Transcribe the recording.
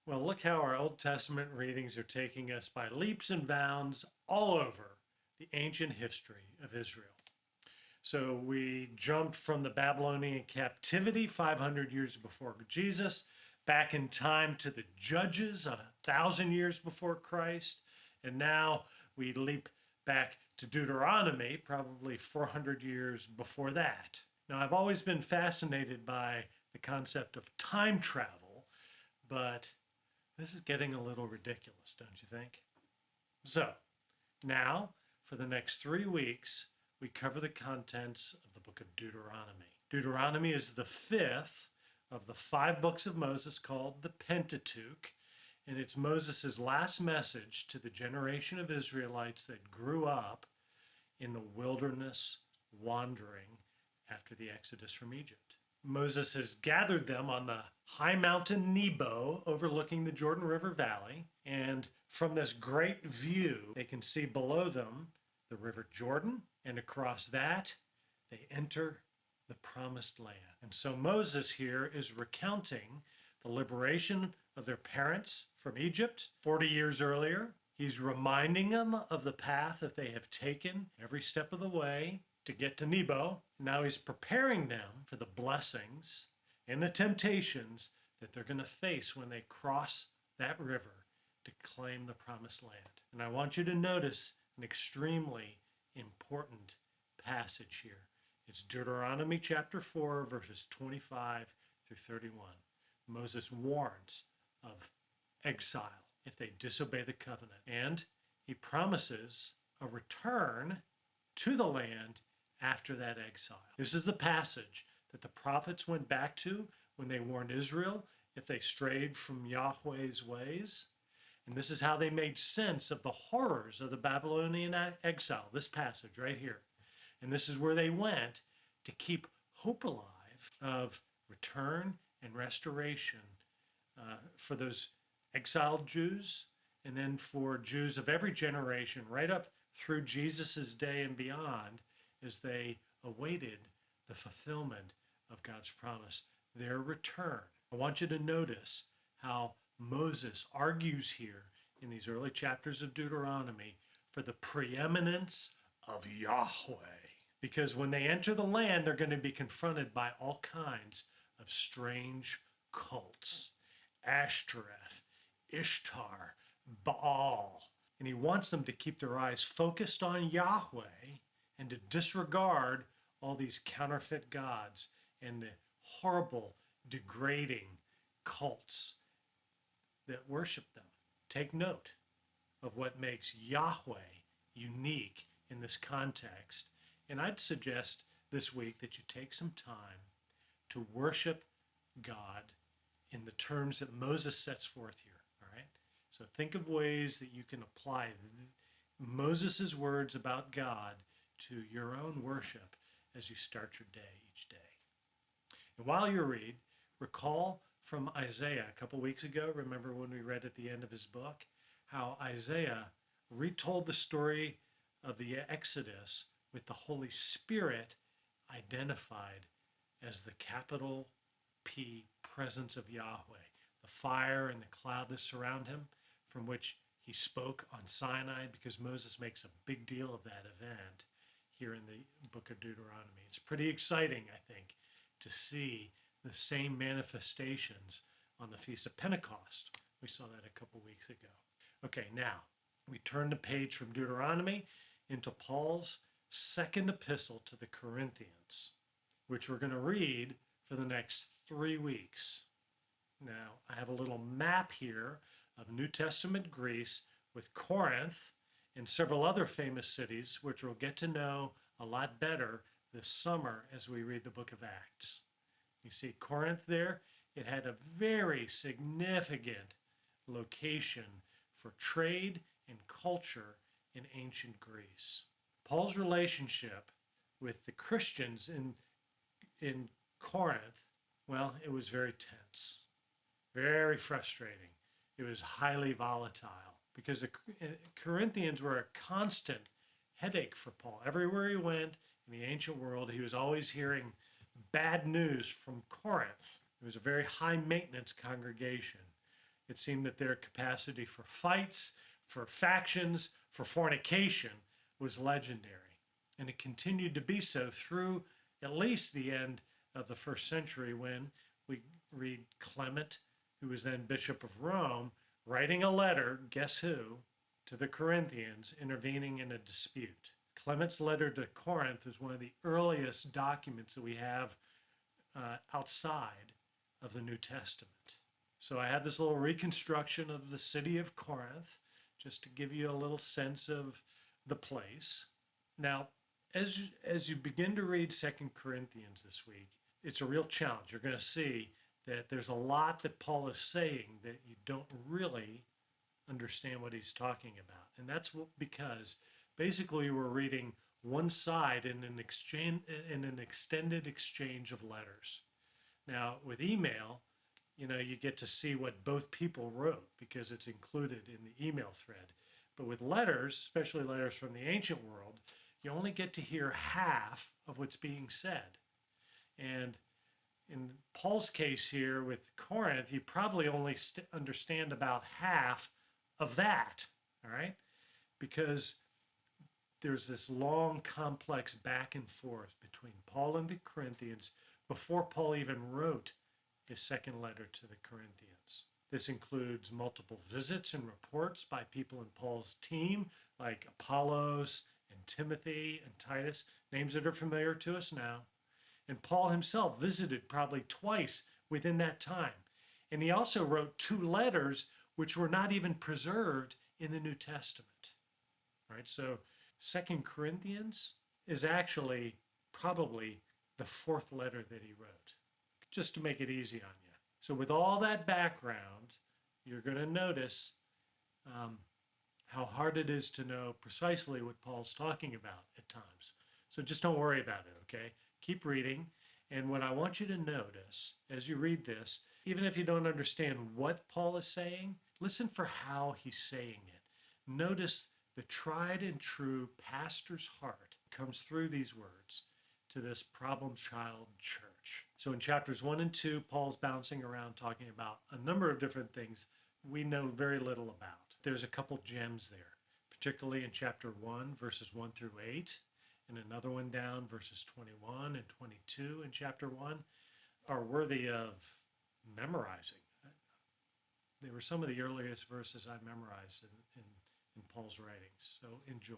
Well, look how our Old Testament readings are taking us by leaps and bounds all over the ancient history of Israel. So we jumped from the Babylonian captivity 500 years before Jesus, back in time to the Judges 1,000 years before Christ, and now we leap back to Deuteronomy, probably 400 years before that. Now, I've always been fascinated by the concept of time travel, but this is getting a little ridiculous, don't you think? So, now, for the next 3 weeks, we cover the contents of the book of Deuteronomy. Deuteronomy is the fifth of the 5 books of Moses called the Pentateuch, and it's Moses' last message to the generation of Israelites that grew up in the wilderness wandering after the Exodus from Egypt. Moses has gathered them on the high mountain Nebo overlooking the Jordan River Valley, and from this great view, they can see below them the River Jordan, and across that, they enter the promised land. And so Moses here is recounting the liberation of their parents from Egypt 40 years earlier. He's reminding them of the path that they have taken every step of the way to get to Nebo. Now he's preparing them for the blessings and the temptations that they're going to face when they cross that river to claim the promised land. And I want you to notice an extremely important passage here. It's Deuteronomy chapter 4, verses 25 through 31. Moses warns of exile if they disobey the covenant, and he promises a return to the land after that exile. This is the passage that the prophets went back to when they warned Israel if they strayed from Yahweh's ways. And this is how they made sense of the horrors of the Babylonian exile, this passage right here. And this is where they went to keep hope alive of return and restoration for those exiled Jews, and then for Jews of every generation, right up through Jesus's day and beyond, as they awaited the fulfillment of God's promise, their return. I want you to notice how Moses argues here in these early chapters of Deuteronomy for the preeminence of Yahweh. Because when they enter the land, they're going to be confronted by all kinds of strange cults. Ashtoreth, Ishtar, Baal. And he wants them to keep their eyes focused on Yahweh and to disregard all these counterfeit gods and the horrible, degrading cults that worship them. Take note of what makes Yahweh unique in this context. And I'd suggest this week that you take some time to worship God in the terms that Moses sets forth here. All right? So think of ways that you can apply Moses' words about God to your own worship as you start your day each day. And while you read, recall from Isaiah a couple weeks ago, remember when we read at the end of his book, how Isaiah retold the story of the Exodus with the Holy Spirit identified as the capital P presence of Yahweh, the fire and the cloud that surround him, from which he spoke on Sinai, because Moses makes a big deal of that event here in the book of Deuteronomy. It's pretty exciting, I think, to see the same manifestations on the Feast of Pentecost. We saw that a couple weeks ago. Okay, now we turn the page from Deuteronomy into Paul's second epistle to the Corinthians, which we're going to read for the next 3 weeks. Now, I have a little map here of New Testament Greece with Corinth and several other famous cities, which we'll get to know a lot better this summer as we read the book of Acts. You see Corinth there? It had a very significant location for trade and culture in ancient Greece. Paul's relationship with the Christians in Corinth, well, it was very tense, very frustrating. It was highly volatile because the Corinthians were a constant headache for Paul. Everywhere he went in the ancient world, he was always hearing bad news from Corinth. It was a very high maintenance congregation. It seemed that their capacity for fights, for factions, for fornication was legendary. And it continued to be so through at least the end of the first century, when we read Clement, who was then Bishop of Rome, writing a letter, guess who, to the Corinthians, intervening in a dispute. Clement's letter to Corinth is one of the earliest documents that we have outside of the New Testament. So I have this little reconstruction of the city of Corinth, just to give you a little sense of the place. Now, as you begin to read 2 Corinthians this week, it's a real challenge. You're going to see that there's a lot that Paul is saying that you don't really understand what he's talking about. And that's because basically we're reading one side in an extended exchange of letters. Now, with email, you get to see what both people wrote because it's included in the email thread. But with letters, especially letters from the ancient world, you only get to hear half of what's being said. And in Paul's case here with Corinth, you probably only understand about half of that, all right? Because there's this long, complex back and forth between Paul and the Corinthians before Paul even wrote his second letter to the Corinthians. This includes multiple visits and reports by people in Paul's team, like Apollos and Timothy and Titus, names that are familiar to us now. And Paul himself visited probably twice within that time. And he also wrote 2 letters which were not even preserved in the New Testament. All right, so 2 Corinthians is actually probably the 4th letter that he wrote, just to make it easy on you. So with all that background, you're going to notice how hard it is to know precisely what Paul's talking about at times. So just don't worry about it, okay? Keep reading. And what I want you to notice as you read this, even if you don't understand what Paul is saying, listen for how he's saying it. Notice the tried and true pastor's heart comes through these words to this problem child church. So in chapters 1 and 2, Paul's bouncing around talking about a number of different things we know very little about. There's a couple gems there, particularly in chapter 1, verses 1 through 8, and another one down, verses 21 and 22 in chapter 1, are worthy of memorizing. They were some of the earliest verses I memorized in Paul's writings, so enjoy.